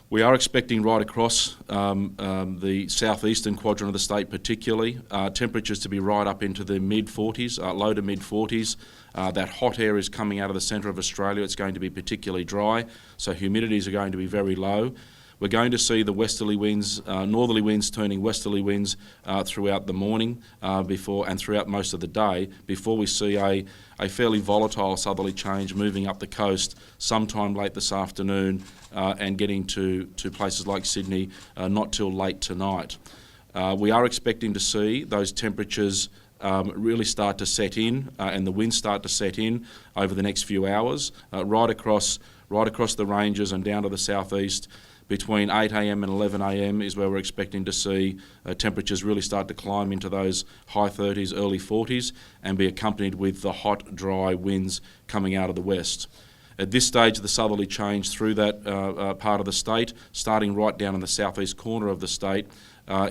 We are expecting right across the southeastern quadrant of the state particularly, temperatures to be right up into the mid-40s, low to mid-40s. That hot air is coming out of the centre of Australia. It's going to be particularly dry, so humidities are going to be very low. We're going to see the westerly winds, northerly winds turning westerly winds throughout the morning and throughout most of the day before we see a fairly volatile southerly change moving up the coast sometime late this afternoon and getting to places like Sydney not till late tonight. We are expecting to see those temperatures really start to set in and the winds start to set in over the next few hours right across the ranges and down to the southeast. Between 8 a.m. and 11 a.m. is where we're expecting to see temperatures really start to climb into those high 30s, early 40s and be accompanied with the hot, dry winds coming out of the west. At this stage, the southerly change through that part of the state, starting right down in the southeast corner of the state,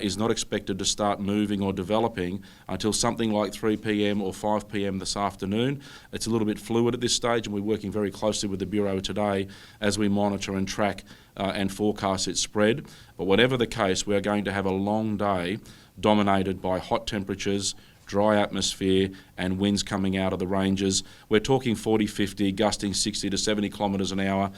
is not expected to start moving or developing until something like 3 p.m. or 5 p.m. this afternoon. It's a little bit fluid at this stage, and we're working very closely with the Bureau today as we monitor and track and forecast its spread. But whatever the case, we are going to have a long day dominated by hot temperatures, dry atmosphere and winds coming out of the ranges. We're talking 40, 50, gusting 60 to 70 kilometres an hour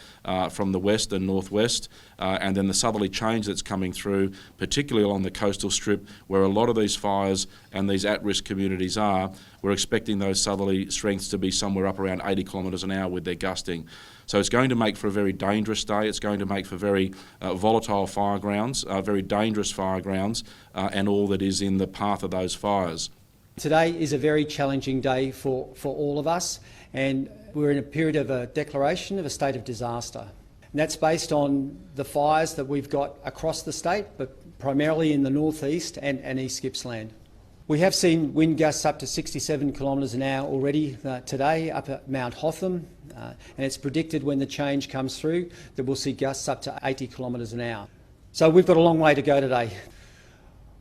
from the west and northwest, and then the southerly change that's coming through, particularly along the coastal strip where a lot of these fires and these at-risk communities are. We're expecting those southerly strengths to be somewhere up around 80 kilometres an hour with their gusting. So it's going to make for a very dangerous day. It's going to make for very volatile fire grounds, very dangerous fire grounds, and all that is in the path of those fires. Today is a very challenging day for all of us, and we're in a period of a declaration of a state of disaster. And that's based on the fires that we've got across the state, but primarily in the northeast and East Gippsland. We have seen wind gusts up to 67 kilometres an hour already today up at Mount Hotham, and it's predicted when the change comes through that we'll see gusts up to 80 kilometres an hour. So we've got a long way to go today.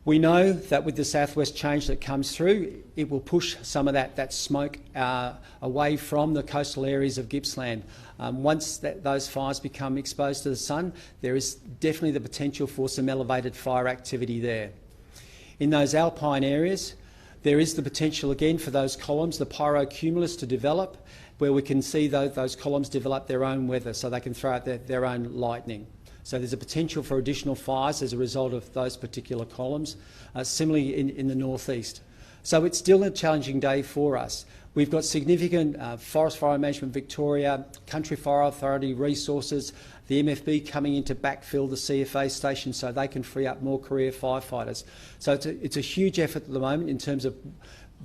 We know that with the southwest change that comes through, it will push some of that smoke away from the coastal areas of Gippsland. Once those fires become exposed to the sun, there is definitely the potential for some elevated fire activity there. In those alpine areas, there is the potential again for those columns, the pyrocumulus, to develop, where we can see those columns develop their own weather, so they can throw out their own lightning. So there's a potential for additional fires as a result of those particular columns, similarly in the northeast. So it's still a challenging day for us. We've got significant Forest Fire Management Victoria, Country Fire Authority resources, the MFB coming in to backfill the CFA station so they can free up more career firefighters. So it's a huge effort at the moment in terms of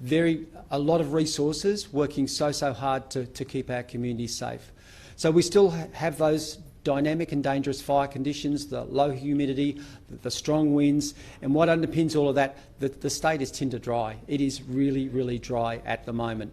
a lot of resources working so hard to keep our communities safe. So we still have those dynamic and dangerous fire conditions, the low humidity, the strong winds, and what underpins all of that, the state is tinder dry. It is really, really dry at the moment.